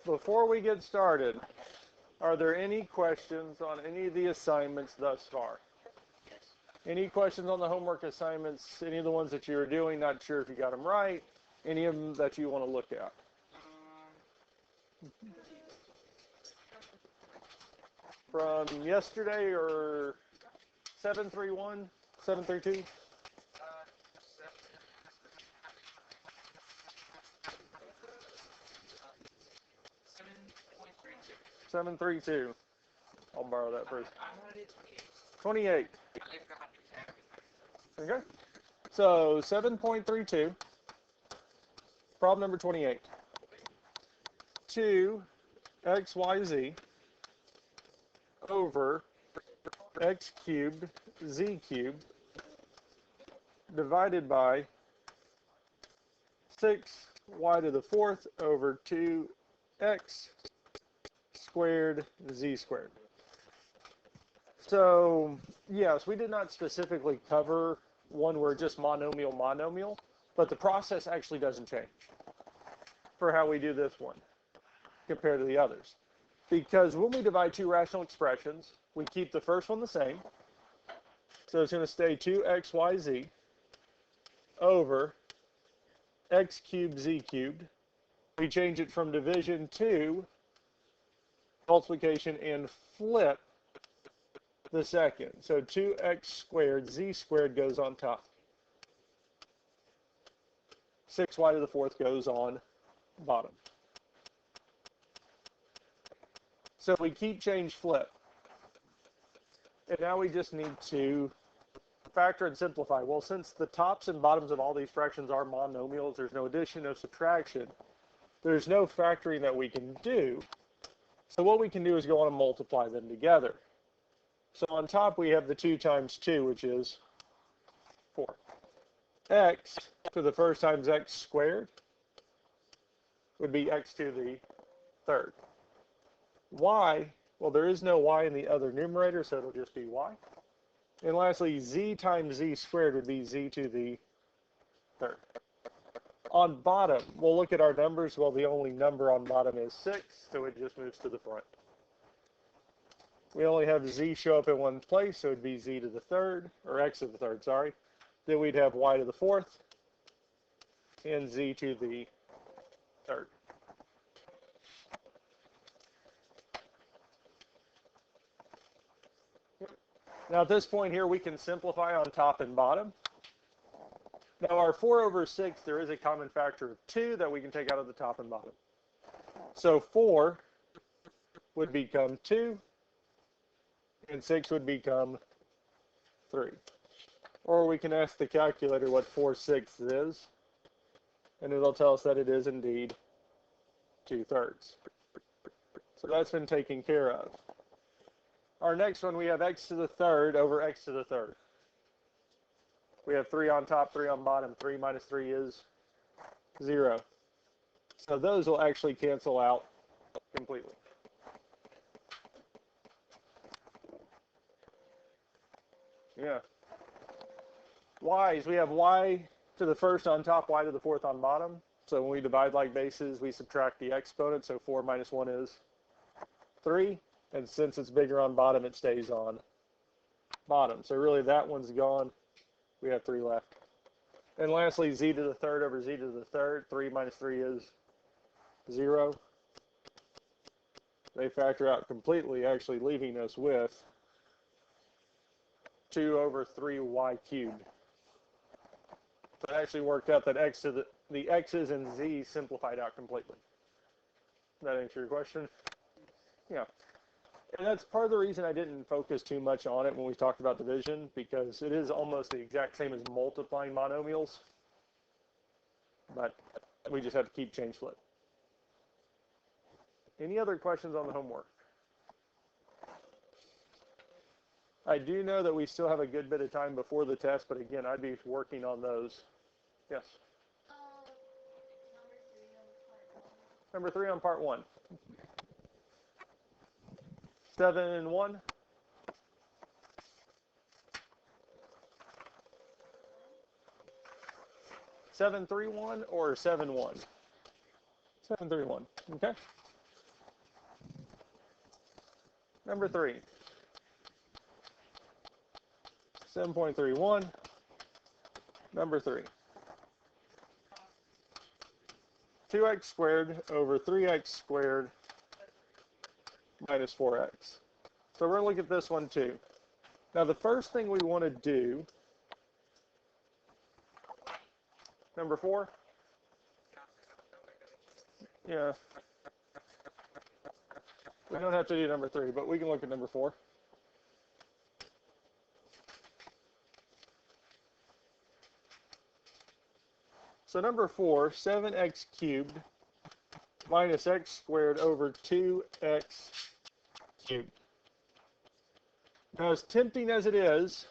before we get started, are there any questions on any of the assignments thus far? Any questions on the homework assignments, any of the ones that you were doing, not sure if you got them right, any of them that you want to look at? From yesterday or 731, 732? 732. I'll borrow that first. 28. Okay. So 7.32. Problem number 28. 2xyz over x cubed z cubed divided by 6y to the fourth over 2x squared z squared. So yes, we did not specifically cover one where just monomial, but the process actually doesn't change for how we do this one compared to the others. Because when we divide two rational expressions, we keep the first one the same. So it's going to stay 2xyz over x cubed z cubed. We change it from division to multiplication and flip the second. So 2x squared z squared goes on top. 6y to the fourth goes on bottom. So we keep, change, flip. And now we just need to factor and simplify. Well, since the tops and bottoms of all these fractions are monomials, there's no addition, no subtraction. There's no factoring that we can do. So what we can do is go on and multiply them together. So on top we have the 2 times 2, which is 4. X to the first times x squared would be x to the third. Y, well, there is no y in the other numerator, so it'll just be y. And lastly, z times z squared would be z to the third. On bottom, we'll look at our numbers. Well, the only number on bottom is 6, so it just moves to the front. We only have z show up in one place, so it'd be z to the third, or x to the third, sorry. Then we'd have y to the fourth, and z to the third. Now at this point here, we can simplify on top and bottom. Now our 4 over 6, there is a common factor of 2 that we can take out of the top and bottom. So 4 would become 2, and 6 would become 3. Or we can ask the calculator what 4/6 is, and it'll tell us that it is indeed 2/3. So that's been taken care of. Our next one, we have x to the third over x to the third. We have 3 on top, 3 on bottom. 3 minus 3 is 0. So those will actually cancel out completely. Yeah. Y's, we have y to the first on top, y to the fourth on bottom. So when we divide like bases, we subtract the exponent. So 4 minus 1 is 3. And since it's bigger on bottom, it stays on bottom. So really that one's gone. We have 3 left. And lastly, z to the third over z to the third. 3 minus 3 is 0. They factor out completely, actually leaving us with 2 over 3y cubed. So it actually worked out that x to the x's and z simplified out completely. That answer your question? Yeah. And that's part of the reason I didn't focus too much on it when we talked about division, because it is almost the exact same as multiplying monomials. But we just have to keep, change, flip. Any other questions on the homework? I do know that we still have a good bit of time before the test, but again, I'd be working on those. Yes? Number 3 on part 1. 7 and 1. 731 or 71? 731. Okay. Number 3, 7.31. Number 3, 2x squared over 3x squared minus 4x. So we're going to look at this one too. Now the first thing we want to do, number 4, yeah, we don't have to do number 3, but we can look at number 4. So number 4, 7x cubed minus x squared over 2x cubed. Now, as tempting as it is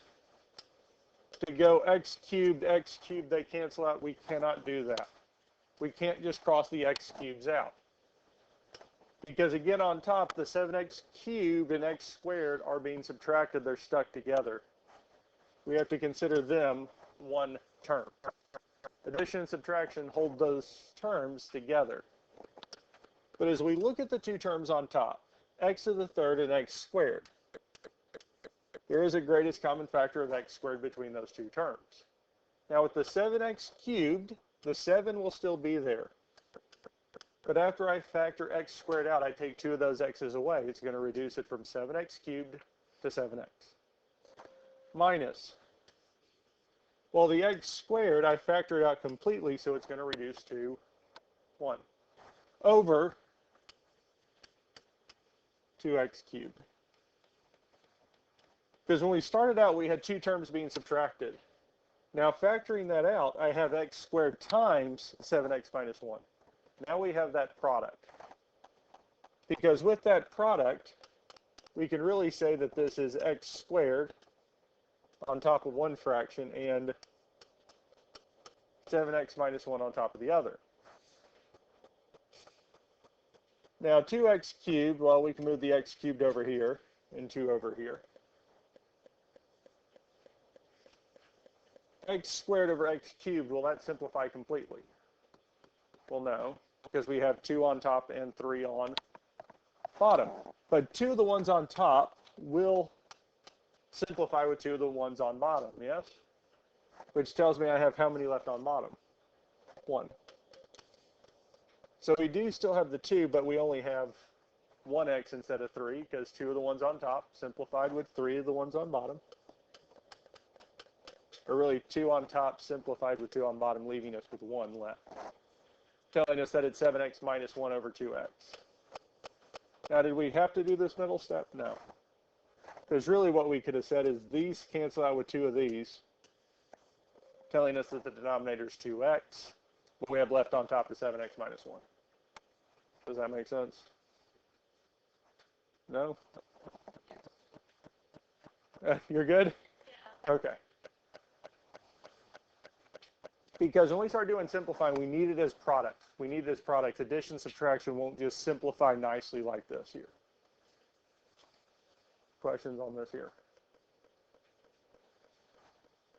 to go x cubed, they cancel out. We cannot do that. We can't just cross the x cubes out. Because again, on top, the 7x cubed and x squared are being subtracted. They're stuck together. We have to consider them one term. Addition and subtraction hold those terms together. But as we look at the two terms on top, x to the third and x squared, there is a greatest common factor of x squared between those two terms. Now with the 7x cubed, the 7 will still be there. But after I factor x squared out, I take 2 of those x's away. It's going to reduce it from 7x cubed to 7x. Minus, well, the x squared, I factor it out completely, so it's going to reduce to 1. Over 2x cubed. Because when we started out, we had two terms being subtracted. Now, factoring that out, I have x squared times 7x minus 1. Now we have that product. Because with that product, we can really say that this is x squared on top of one fraction and 7x minus 1 on top of the other. Now 2x cubed, well, we can move the x cubed over here and 2 over here. X squared over x cubed, will that simplify completely? Well, no, because we have 2 on top and 3 on bottom. But 2 of the ones on top will simplify with 2 of the ones on bottom, yes? Which tells me I have how many left on bottom? 1. So we do still have the 2, but we only have 1x instead of 3, because 2 of the ones on top simplified with 3 of the ones on bottom. Or really 2 on top simplified with 2 on bottom, leaving us with 1 left. Telling us that it's 7x minus 1 over 2x. Now, did we have to do this middle step? No. Because really what we could have said is these cancel out with 2 of these, telling us that the denominator is 2x. What we have left on top is 7x minus 1. Does that make sense? No? You're good? Yeah. Okay. Because when we start doing simplifying, we need it as products. We need it as products. Addition, subtraction won't just simplify nicely like this here. Questions on this here?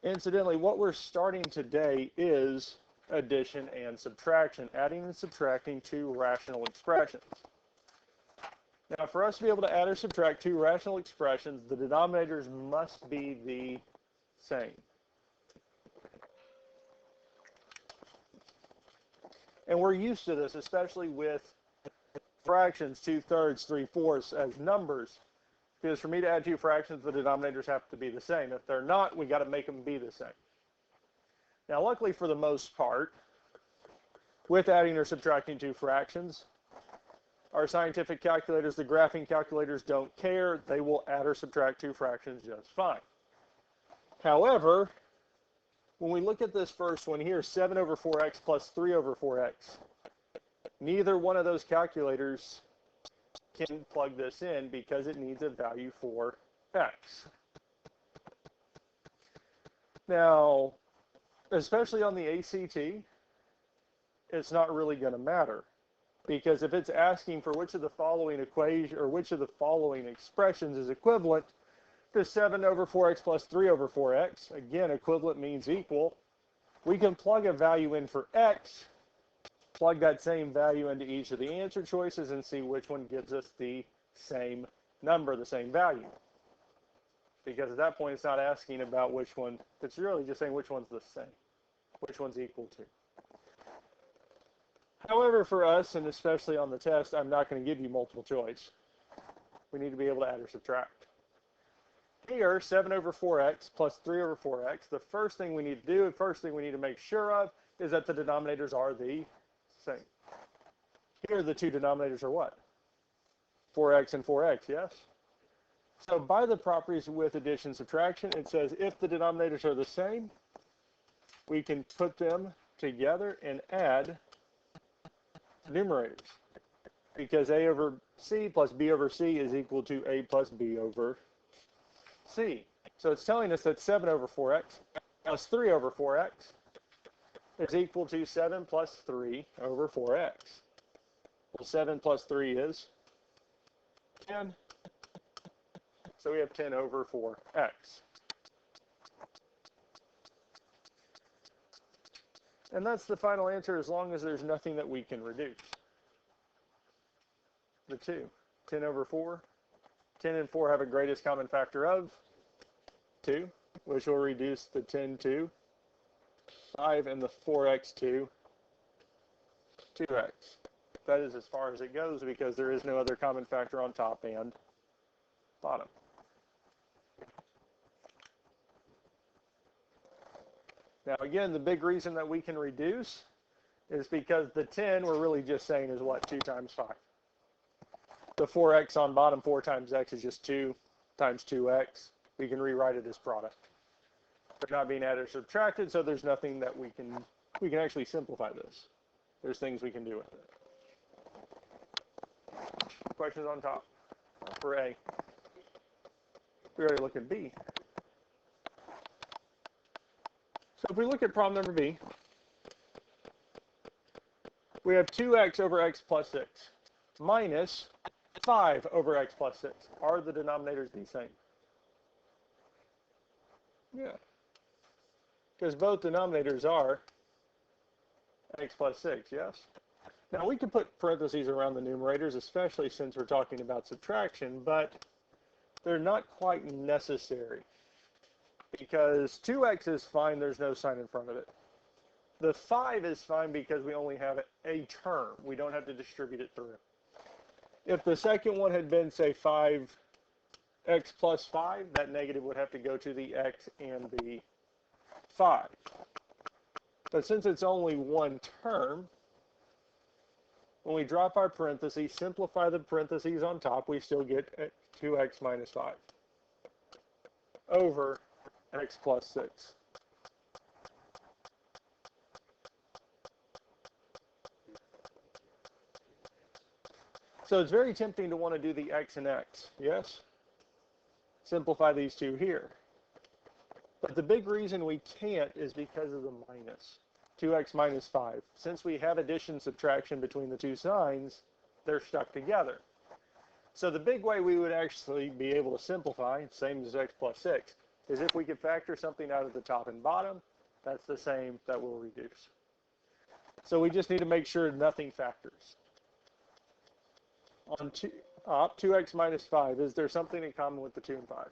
Incidentally, what we're starting today is addition and subtraction, adding and subtracting two rational expressions. Now, for us to be able to add or subtract two rational expressions, the denominators must be the same. And we're used to this, especially with fractions, 2/3, 3/4 as numbers. Because for me to add two fractions, the denominators have to be the same. If they're not, we got to make them be the same. Now, luckily for the most part, with adding or subtracting two fractions, our scientific calculators, the graphing calculators, don't care. They will add or subtract two fractions just fine. However, when we look at this first one here, 7 over 4x plus 3 over 4x, neither one of those calculators can plug this in because it needs a value for x. Now, especially on the ACT, it's not really going to matter, because if it's asking for which of the following equation or which of the following expressions is equivalent to 7 over 4x plus 3 over 4x, again, equivalent means equal, we can plug a value in for x, plug that same value into each of the answer choices, and see which one gives us the same number the same value. Because at that point, it's not asking about which one. It's really just saying which one's the same, which one's equal to. However, for us, and especially on the test, I'm not going to give you multiple choice. We need to be able to add or subtract. Here, 7 over 4x plus 3 over 4x, the first thing we need to do, first thing we need to make sure of, is that the denominators are the same. Here, the two denominators are what? 4x and 4x, yes? So by the properties with addition and subtraction, it says if the denominators are the same, we can put them together and add numerators. Because a over c plus b over c is equal to a plus b over c. So it's telling us that 7 over 4x plus 3 over 4x is equal to 7 plus 3 over 4x. Well, 7 plus 3 is 10. So we have 10 over 4x. And that's the final answer as long as there's nothing that we can reduce. The 2. 10 over 4. 10 and 4 have a greatest common factor of 2, which will reduce the 10 to 5 and the 4x to 2x. That is as far as it goes because there is no other common factor on top and bottom. Now again, the big reason that we can reduce is because the 10 we're really just saying is what? 2 times 5. The 4x on bottom, 4 times x is just 2 times 2x. We can rewrite it as product. They're not being added or subtracted, so there's nothing that we can actually simplify this. There's things we can do with it. Questions on top for A. We already looked at B. So if we look at problem number B, we have 2x over x plus 6 minus 5 over x plus 6. Are the denominators the same? Yeah. Because both denominators are x plus 6, yes? Now we can put parentheses around the numerators, especially since we're talking about subtraction, but they're not quite necessary. Because 2x is fine, there's no sign in front of it. The 5 is fine because we only have a term. We don't have to distribute it through. If the second one had been, say, 5x plus 5, that negative would have to go to the x and the 5. But since it's only one term, when we drop our parentheses, simplify the parentheses on top, we still get 2x minus 5 over x plus 6. So it's very tempting to want to do the x and x, yes? Simplify these two here. But the big reason we can't is because of the minus. 2x minus 5. Since we have addition subtraction between the two signs, they're stuck together. So the big way we would actually be able to simplify, same as x plus 6, is if we could factor something out of the top and bottom, that's the same that will reduce. So we just need to make sure nothing factors. On 2x minus 5, is there something in common with the 2 and 5?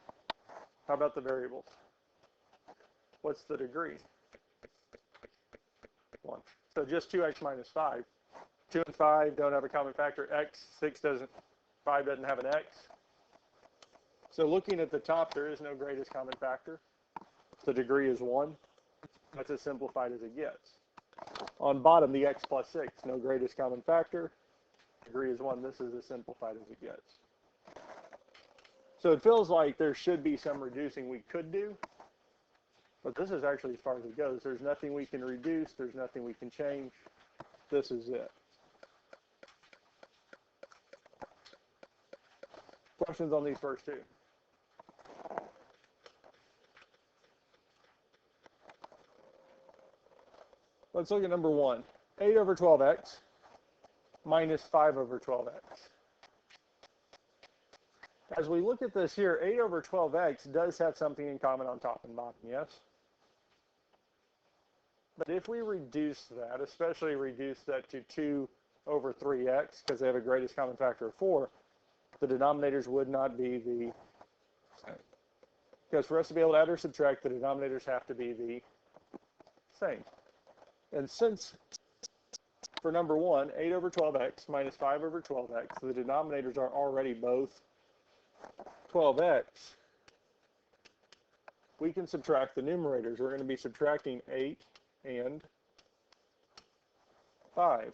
How about the variables? What's the degree? 1. So just 2x minus 5. 2 and 5 don't have a common factor. 5 doesn't have an x. So looking at the top, there is no greatest common factor. The degree is 1. That's as simplified as it gets. On bottom, the x plus 6, no greatest common factor. Degree is 1. This is as simplified as it gets. So it feels like there should be some reducing we could do. But this is actually as far as it goes. There's nothing we can reduce. There's nothing we can change. This is it. Questions on these first two? Let's look at number 1. 8 over 12x minus 5 over 12x. As we look at this here, 8 over 12x does have something in common on top and bottom, yes? But if we reduce that, especially reduce that to 2 over 3x, because they have a greatest common factor of 4, the denominators would not be the same. Because for us to be able to add or subtract, the denominators have to be the same. And since, for number 1, 8 over 12x minus 5 over 12x, the denominators are already both 12x, we can subtract the numerators. We're going to be subtracting 8 and 5.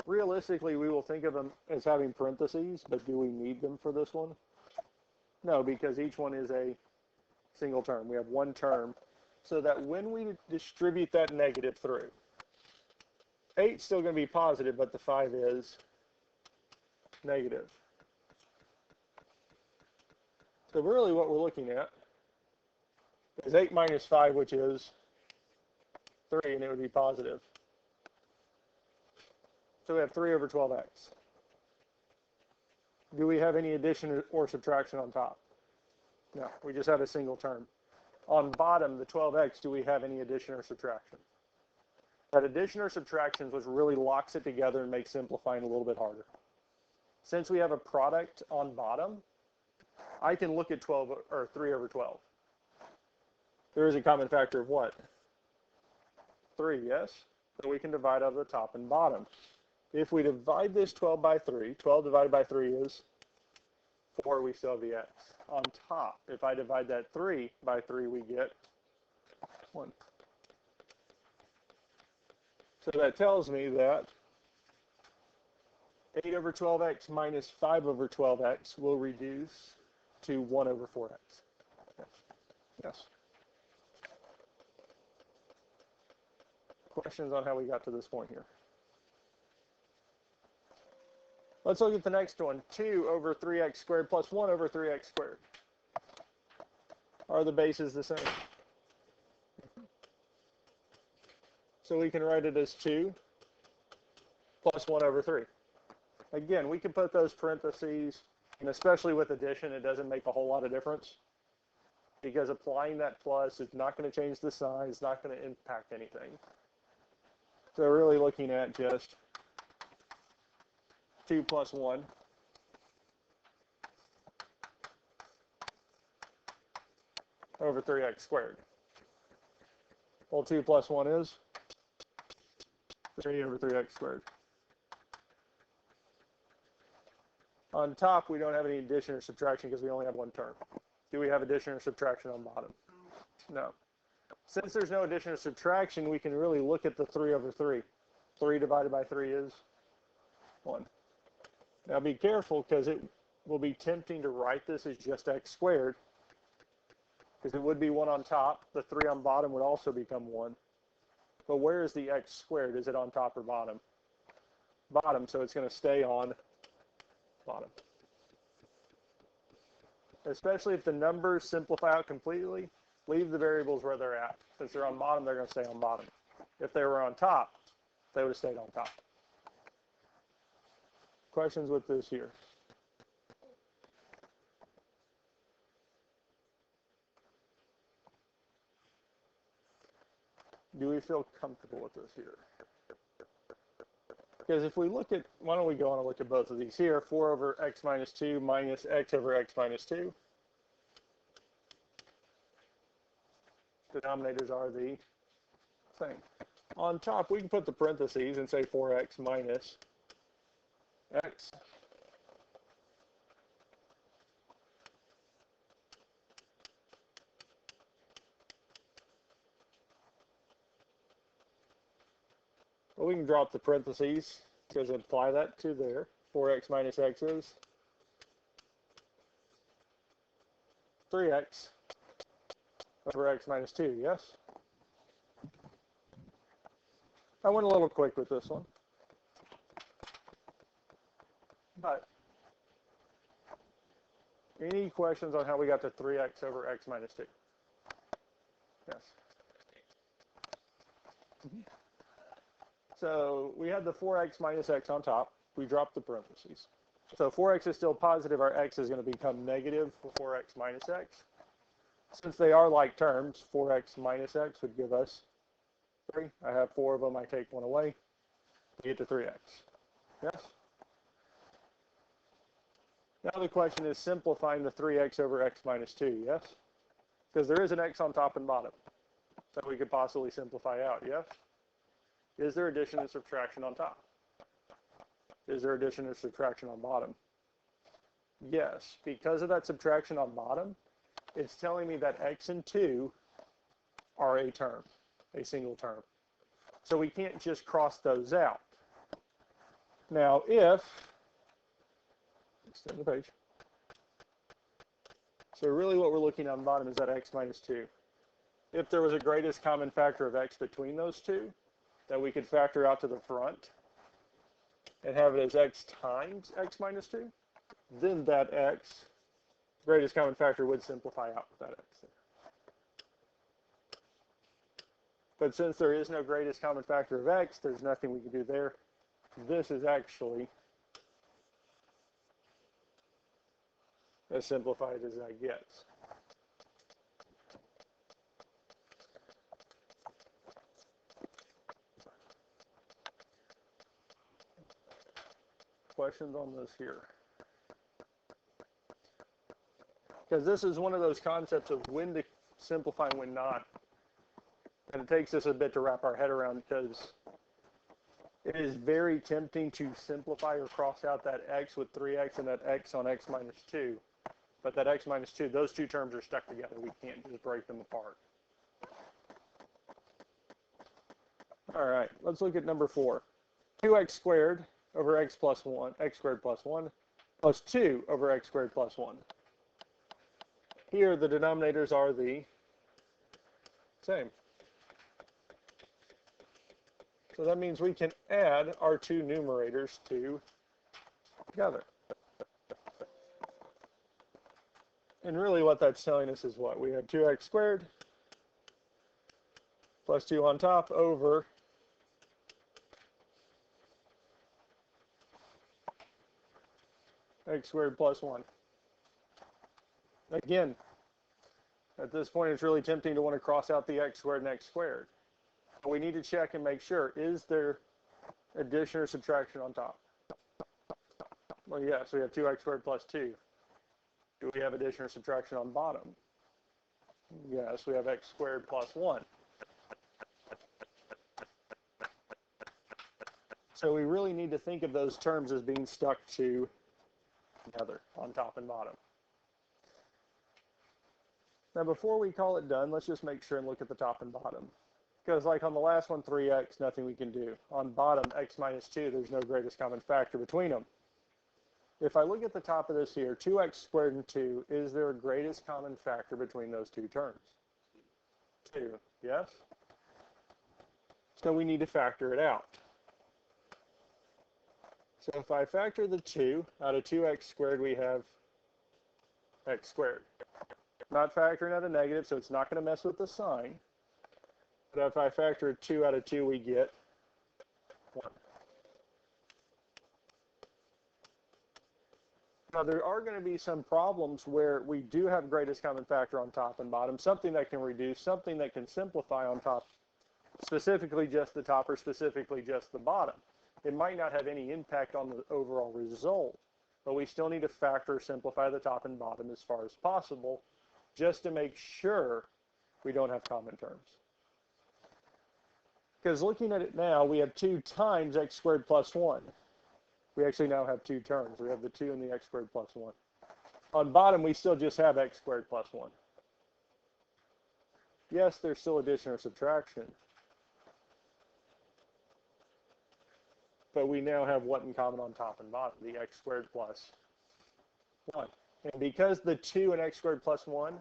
Realistically, we will think of them as having parentheses, but do we need them for this one? No, because each one is a single term. We have one term, so that when we distribute that negative through, 8 is still going to be positive, but the 5 is negative. So really what we're looking at is 8 minus 5, which is 3, and it would be positive. So we have 3 over 12x. Do we have any addition or subtraction on top? No, we just have a single term. On bottom, the 12x, do we have any addition or subtraction? That addition or subtraction is what really locks it together and makes simplifying a little bit harder. Since we have a product on bottom, I can look at 12 or 3 over 12. There is a common factor of what? 3, yes? So we can divide out of the top and bottom. If we divide this 12 by 3, 12 divided by 3 is 4, we still have the x. On top, if I divide that 3 by 3, we get 1. So that tells me that 8 over 12x minus 5 over 12x will reduce to 1 over 4x. Yes. Yes. Questions on how we got to this point here? Let's look at the next one. 2 over 3x squared plus 1 over 3x squared. Are the bases the same? So we can write it as 2 plus 1 over 3. Again, we can put those parentheses, and especially with addition, it doesn't make a whole lot of difference, because applying that plus is not going to change the sign, it's not going to impact anything. So we're really looking at just 2 plus 1 over 3x squared. Well, 2 plus 1 is 3 over 3x squared. On top, we don't have any addition or subtraction because we only have one term. Do we have addition or subtraction on bottom? No. Since there's no addition or subtraction, we can really look at the 3 over 3. 3 divided by 3 is 1. Now be careful, because it will be tempting to write this as just x squared, because it would be 1 on top. The 3 on bottom would also become 1. But where is the x squared? Is it on top or bottom? Bottom, so it's going to stay on bottom. Especially if the numbers simplify out completely, leave the variables where they're at. Since they're on bottom, they're going to stay on bottom. If they were on top, they would have stayed on top. Questions with this here? Do we feel comfortable with this here? Because if we look at, why don't we go on and look at both of these here, 4 over x minus 2 minus x over x minus 2. Denominators are the same. On top, we can put the parentheses and say 4x minus x. Well, we can drop the parentheses because apply that to there. 4x minus x is 3x over x minus 2, yes? I went a little quick with this one. But any questions on how we got to 3x over x minus 2? Yes. So we had the 4x minus x on top. We dropped the parentheses. So 4x is still positive. Our x is going to become negative for 4x minus x. Since they are like terms, 4x minus x would give us 3. I have 4 of them. I take one away. We get to 3x. Yes? Now the question is simplifying the 3x over x minus 2, yes? Because there is an x on top and bottom that we could possibly simplify out, yes? Is there addition and subtraction on top? Is there addition or subtraction on bottom? Yes. Because of that subtraction on bottom, it's telling me that x and 2 are a term, a single term. So we can't just cross those out. Now if, extend the page. So really what we're looking at on the bottom is that x minus 2. If there was a greatest common factor of x between those two, that we could factor out to the front and have it as x times x minus 2, then that x, greatest common factor, would simplify out with that x there. But since there is no greatest common factor of x, there's nothing we can do there. This is actually as simplified as that gets. Questions on this here? Because this is one of those concepts of when to simplify and when not. And it takes us a bit to wrap our head around, because it is very tempting to simplify or cross out that x with 3x and that x on x minus 2. But that x minus 2, those two terms are stuck together. We can't just break them apart. All right, let's look at number 4. 2x squared over x plus 1, x squared plus 1, plus 2 over x squared plus 1. Here, the denominators are the same. So that means we can add our two numerators together. And really what that's telling us is what? We have 2x squared plus 2 on top over x squared plus 1. Again, at this point it's really tempting to want to cross out the x squared and x squared. But we need to check and make sure, is there addition or subtraction on top? Well, yes, we have 2x squared plus 2. Do we have addition or subtraction on bottom? Yes, we have x squared plus 1. So we really need to think of those terms as being stuck together on top and bottom. Now before we call it done, let's just make sure and look at the top and bottom. Because like on the last one, 3x, nothing we can do. On bottom, x minus 2, there's no greatest common factor between them. If I look at the top of this here, 2x squared and 2, is there a greatest common factor between those two terms? 2, yes? So we need to factor it out. So if I factor the 2 out of 2x squared, we have x squared. Not factoring out a negative, so it's not going to mess with the sign. But if I factor 2 out of 2, we get 1. Now, there are going to be some problems where we do have greatest common factor on top and bottom, something that can reduce, something that can simplify on top, specifically just the top or specifically just the bottom. It might not have any impact on the overall result, but we still need to factor or simplify the top and bottom as far as possible, just to make sure we don't have common terms. Because looking at it now, we have 2 times x squared plus 1. We actually now have 2 terms. We have the 2 and the x squared plus 1. On bottom, we still just have x squared plus 1. Yes, there's still addition or subtraction. But we now have what in common on top and bottom? The x squared plus 1. And because the 2 and x squared plus 1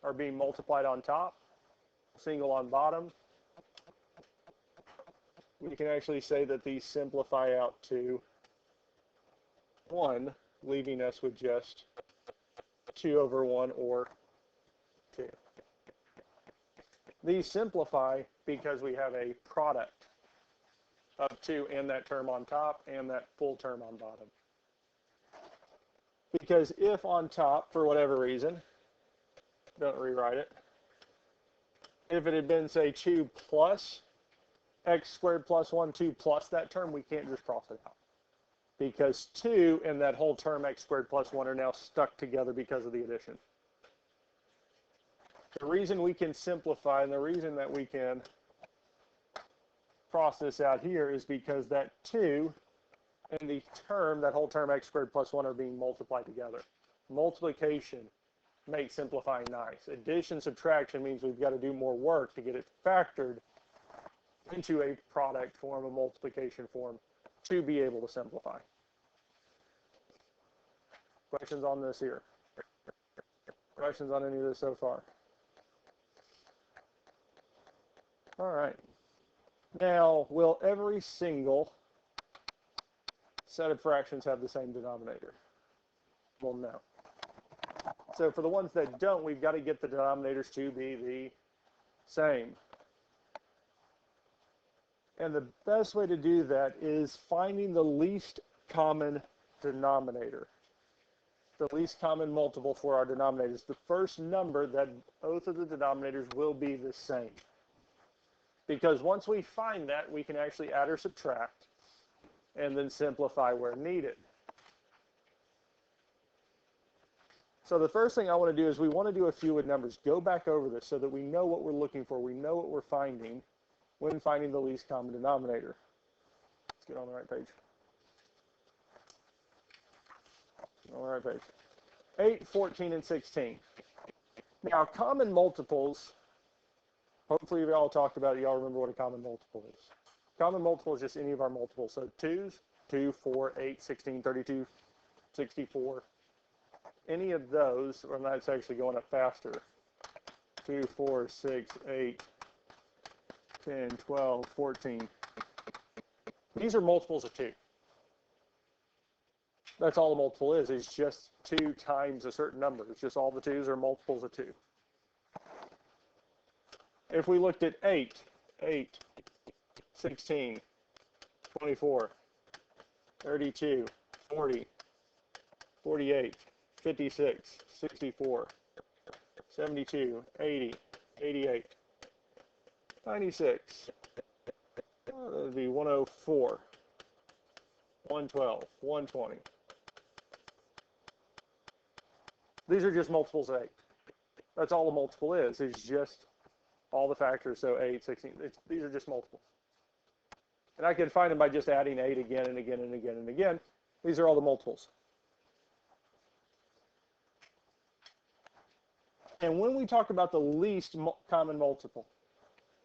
are being multiplied on top, single on bottom, we can actually say that these simplify out to 1, leaving us with just 2 over 1 or 2. These simplify because we have a product of 2 and that term on top and that full term on bottom. Because if on top, for whatever reason, don't rewrite it, if it had been, say, 2 plus x squared plus 1, 2 plus that term, we can't just cross it out. because 2 and that whole term x squared plus 1 are now stuck together because of the addition. The reason we can simplify and the reason that we can cross this out here is because that 2 and the term, that whole term x squared plus 1 are being multiplied together. Multiplication makes simplifying nice. Addition, subtraction means we've got to do more work to get it factored into a product form, a multiplication form, to be able to simplify. Questions on this here? Questions on any of this so far? All right. Now, will every single set of fractions have the same denominator? Well, no. So for the ones that don't, we've got to get the denominators to be the same. And the best way to do that is finding the least common denominator, the least common multiple for our denominators. The first number that both of the denominators will be the same. Because once we find that, we can actually add or subtract and then simplify where needed. So the first thing I want to do is we want to do a few with numbers. Go back over this so that we know what we're looking for. We know what we're finding when finding the least common denominator. Let's get on the right page. On the right page. 8, 14, and 16. Now, common multiples, hopefully we all talked about it. Y'all remember what a common multiple is. Common multiple is just any of our multiples. So 2's, 2, 4, 8, 16, 32, 64. Any of those, or that's actually going up faster. 2, 4, 6, 8, 10, 12, 14. These are multiples of 2. That's all the multiple is. It's just 2 times a certain number. It's just all the 2's are multiples of 2. If we looked at 8, 16, 24, 32, 40, 48, 56, 64, 72, 80, 88, 96, that would be 104, 112, 120. These are just multiples of 8. That's all the multiple is. It's just all the factors, so 8, 16. These are just multiples. And I can find them by just adding 8 again and again and again and again. These are all the multiples. And when we talk about the least common multiple,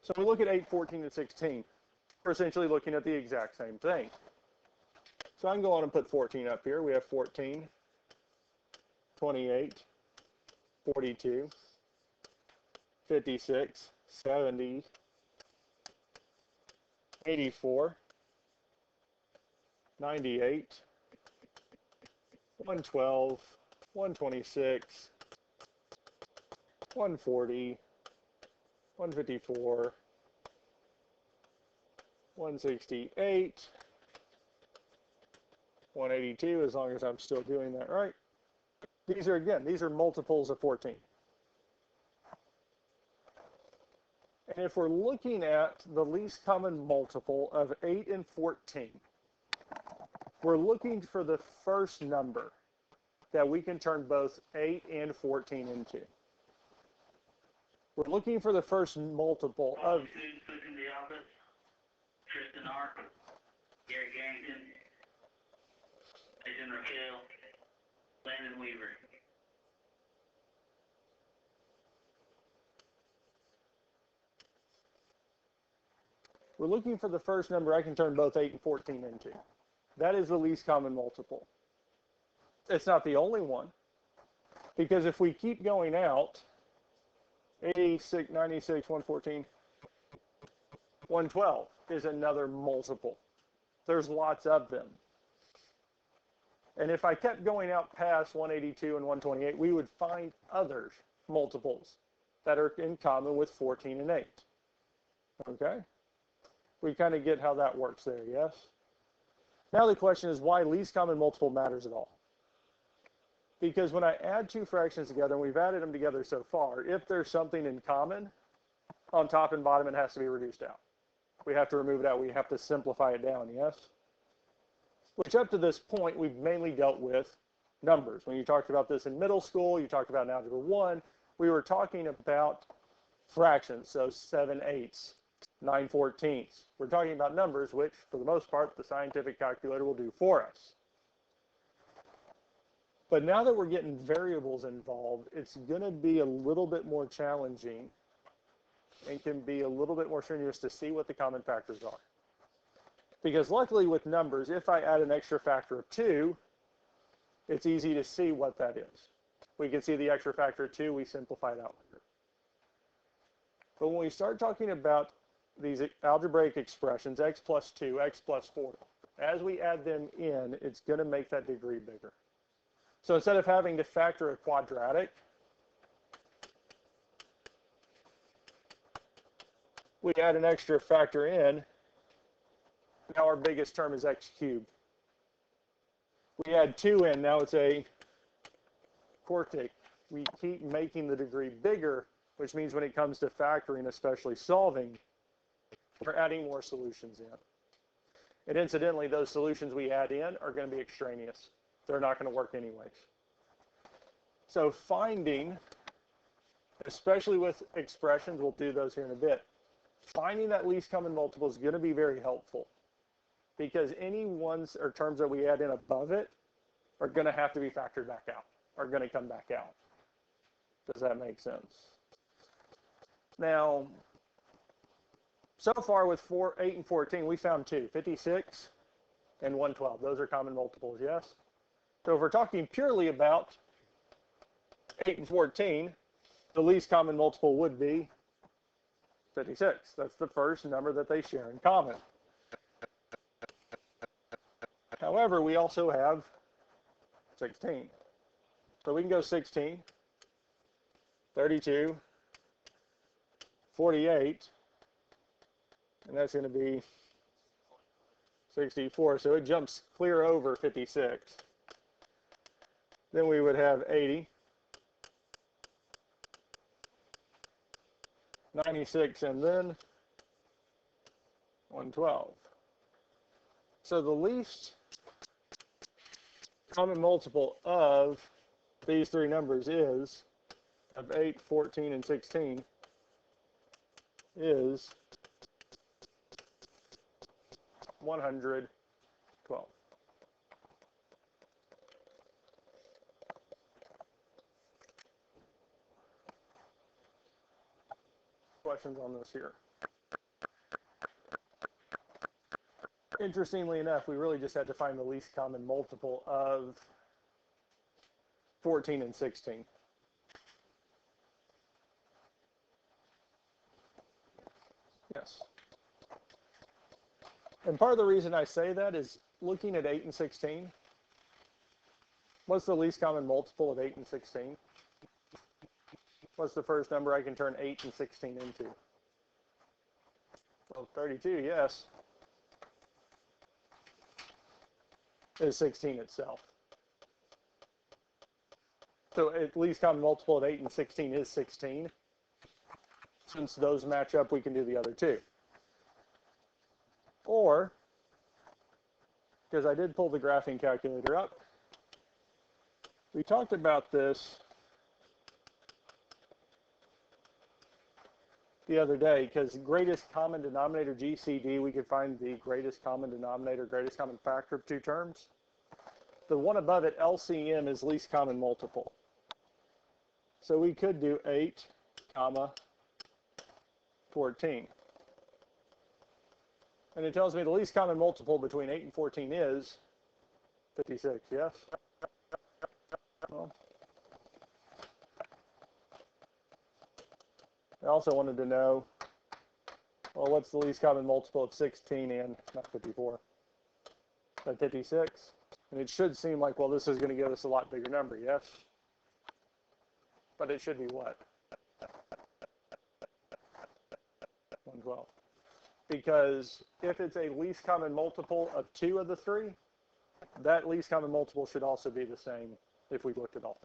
so we look at 8, 14, and 16, we're essentially looking at the exact same thing. So I can go on and put 14 up here. We have 14, 28, 42, 56, 70, 84, 98, 112, 126, 140, 154, 168, 182, as long as I'm still doing that right. These are multiples of 14. And if we're looking at the least common multiple of 8 and 14, we're looking for the first number that we can turn both 8 and 14 into. We're looking for the first multiple of... in the office, Tristan R., Gary Garrington, Jason Raquel, Landon Weaver. We're looking for the first number I can turn both 8 and 14 into. That is the least common multiple. It's not the only one, because if we keep going out, 86, 96, 114, 112 is another multiple. There's lots of them. And if I kept going out past 182 and 128, we would find other multiples that are in common with 14 and 8. Okay? We kind of get how that works there, yes? Now the question is why least common multiple matters at all. Because when I add two fractions together, and we've added them together so far, if there's something in common, on top and bottom, it has to be reduced out. We have to remove it out. We have to simplify it down, yes? which up to this point, we've mainly dealt with numbers. When you talked about this in middle school, you talked about in Algebra 1, we were talking about fractions, so 7/8, 9/14. We're talking about numbers, which, for the most part, the scientific calculator will do for us. But now that we're getting variables involved, it's going to be a little bit more challenging and can be a little bit more strenuous to see what the common factors are. Because luckily with numbers, if I add an extra factor of 2, it's easy to see what that is. We can see the extra factor of 2, we simplify it out later. But when we start talking about these algebraic expressions, x plus 2, x plus 4, as we add them in, it's going to make that degree bigger. So instead of having to factor a quadratic, we add an extra factor in. Now our biggest term is x cubed. We add 2 in, now it's a quartic. We keep making the degree bigger, which means when it comes to factoring, especially solving, we're adding more solutions in. And incidentally, those solutions we add in are going to be extraneous. They're not going to work anyways. So finding, especially with expressions, we'll do those here in a bit, finding that least common multiple is going to be very helpful because any ones or terms that we add in above it are going to have to be factored back out, are going to come back out. Does that make sense? Now, so far with 8 and 14, we found 2, 56 and 112. Those are common multiples, yes? So if we're talking purely about 8 and 14, the least common multiple would be 56. That's the first number that they share in common. However, we also have 16. So we can go 16, 32, 48, and that's going to be 64. So it jumps clear over 56. Then we would have 80, 96, and then 112. So the least common multiple of these three numbers is, of 8, 14, and 16, is 112. Questions on this here? Interestingly enough, we really just had to find the least common multiple of 14 and 16. Yes. And part of the reason I say that is looking at 8 and 16. What's the least common multiple of 8 and 16? What's the first number I can turn 8 and 16 into? Well, 32, yes. Is 16 itself. So at least common multiple of 8 and 16 is 16. Since those match up, we can do the other two. Or, because I did pull the graphing calculator up, we talked about this the other day, because greatest common denominator GCD, we could find the greatest common denominator, greatest common factor of two terms. The one above it, LCM, is least common multiple. So we could do 8, 14. And it tells me the least common multiple between 8 and 14 is 56, yes? Well, I also wanted to know, well, what's the least common multiple of 16 and, not 54, but 56? And it should seem like, well, this is going to give us a lot bigger number, yes? But it should be what? 112. Because if it's a least common multiple of 2 of the 3, that least common multiple should also be the same if we looked at all.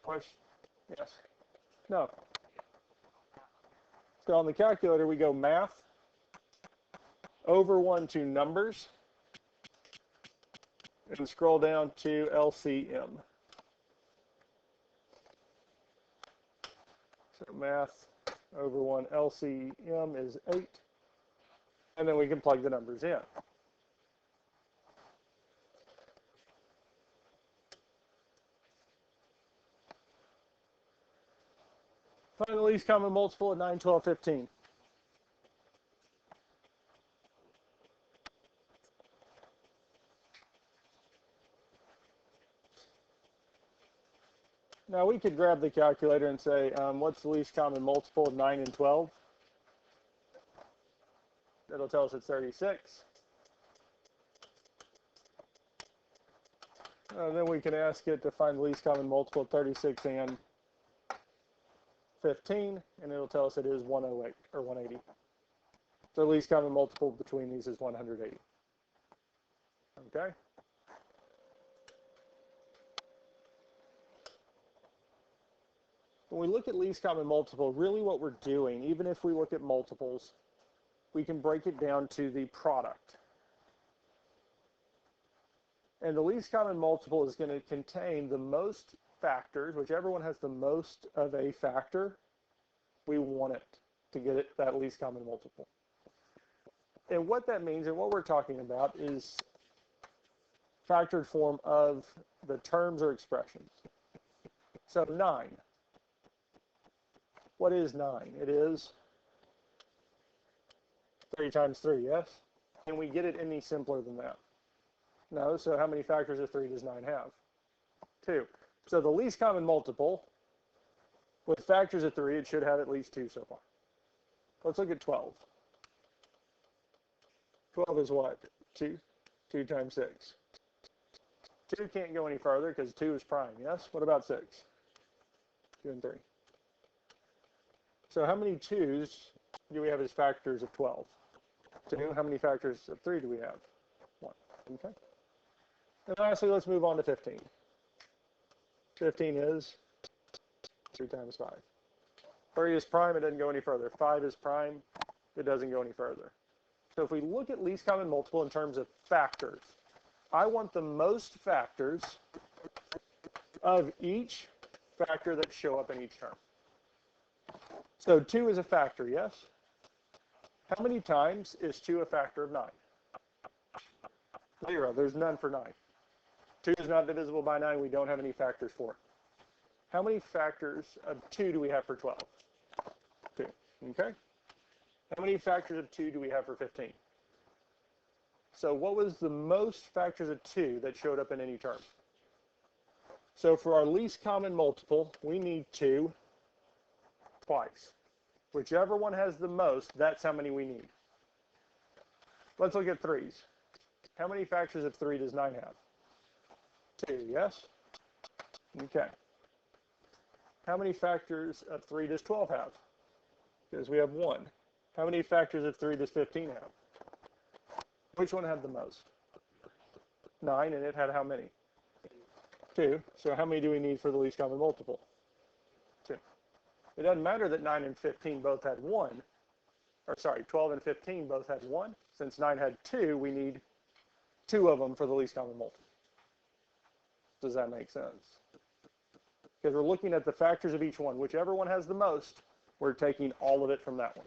Question? Yes? No. So on the calculator, we go math, over 1 to numbers, and scroll down to LCM. So math over 1 LCM is 8, and then we can plug the numbers in. Find the least common multiple of 9, 12, 15. Now we could grab the calculator and say, what's the least common multiple of 9 and 12? That'll tell us it's 36. Then we can ask it to find the least common multiple of 36 and 15, and it'll tell us it is 108 or 180. So the least common multiple between these is 180. Okay? When we look at least common multiple, really what we're doing, even if we look at multiples, we can break it down to the product. And the least common multiple is going to contain the most factors, whichever one has the most of a factor, we want it to get it that least common multiple. And what that means and what we're talking about is factored form of the terms or expressions. So 9. What is 9? It is 3 times 3, yes? Can we get it any simpler than that? No, so how many factors of 3 does 9 have? 2. So the least common multiple, with factors of 3, it should have at least 2 so far. Let's look at 12. 12 is what? 2. 2 times 6. 2 can't go any further because 2 is prime, yes? What about 6? 2 and 3. So how many 2's do we have as factors of 12? 2. How many factors of 3 do we have? 1. Okay. And lastly, let's move on to 15. 15 is 3 times 5. 3 is prime, it doesn't go any further. 5 is prime, it doesn't go any further. So if we look at least common multiple in terms of factors, I want the most factors of each factor that show up in each term. So 2 is a factor, yes? How many times is 2 a factor of 9? 0. There's none for 9. 2 is not divisible by 9. We don't have any factors for it. How many factors of 2 do we have for 12? 2. Okay? How many factors of 2 do we have for 15? So what was the most factors of 2 that showed up in any term? So for our least common multiple, we need 2 twice. Whichever one has the most, that's how many we need. Let's look at 3's. How many factors of 3 does 9 have? 2, yes? Okay. How many factors of 3 does 12 have? Because we have 1. How many factors of 3 does 15 have? Which one had the most? 9, and it had how many? 2. So how many do we need for the least common multiple? 2. It doesn't matter that 9 and 15 both had 1. Or sorry, 12 and 15 both had 1. Since 9 had 2, we need 2 of them for the least common multiple. Does that make sense? Because we're looking at the factors of each one. Whichever one has the most, we're taking all of it from that one.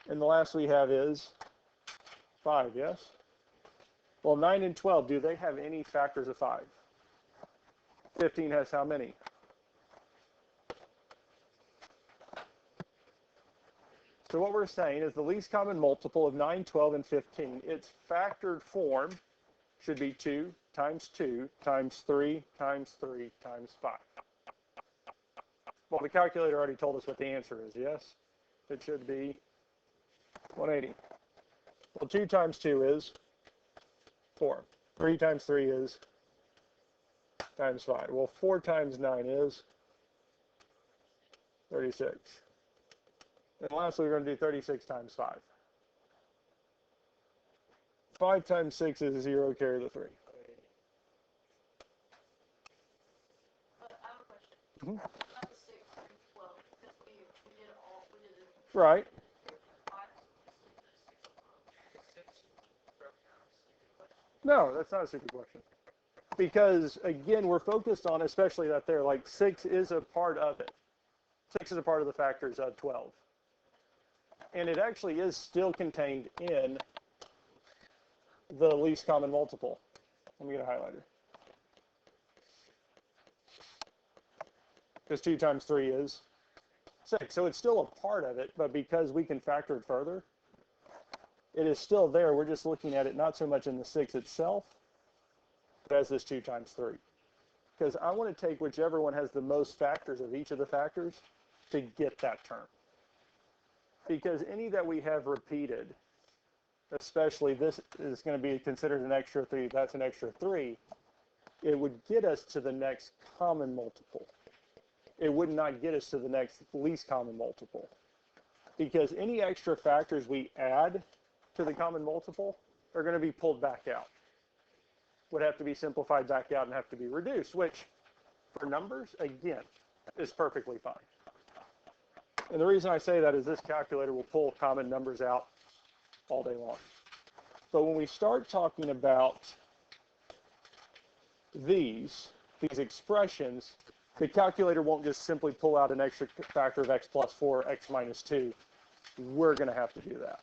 And the last we have is 5, yes? Well, 9 and 12, do they have any factors of 5? 15 has how many? So what we're saying is the least common multiple of 9, 12, and 15, its factored form should be 2 times 2 times 3 times 3 times 5. Well, the calculator already told us what the answer is, yes? It should be 180. Well, 2 times 2 is 4. 3 times 3 is times 5. Well, 4 times 9 is 36. And lastly, we're going to do 36 times 5. 5 times 6 is 0, carry the 3. Mm-hmm. Right. No, that's not a stupid question. Because, again, we're focused on, especially that there, like 6 is a part of it. 6 is a part of the factors of 12. And it actually is still contained in the least common multiple. Let me get a highlighter. Because 2 times 3 is 6. So it's still a part of it, but because we can factor it further, it is still there. We're just looking at it not so much in the 6 itself, but as this 2 times 3. Because I want to take whichever one has the most factors of each of the factors to get that term. Because any that we have repeated, especially this is going to be considered an extra 3, that's an extra 3, it would get us to the next common multiple. It would not get us to the next least common multiple. Because any extra factors we add to the common multiple are going to be pulled back out. Would have to be simplified back out and have to be reduced, which for numbers, again, is perfectly fine. And the reason I say that is this calculator will pull common numbers out all day long. But when we start talking about these expressions, the calculator won't just simply pull out an extra factor of x plus 4, x minus 2. We're going to have to do that.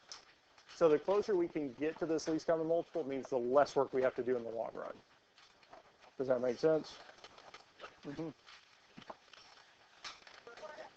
So the closer we can get to this least common multiple means the less work we have to do in the long run. Does that make sense? Mm-hmm.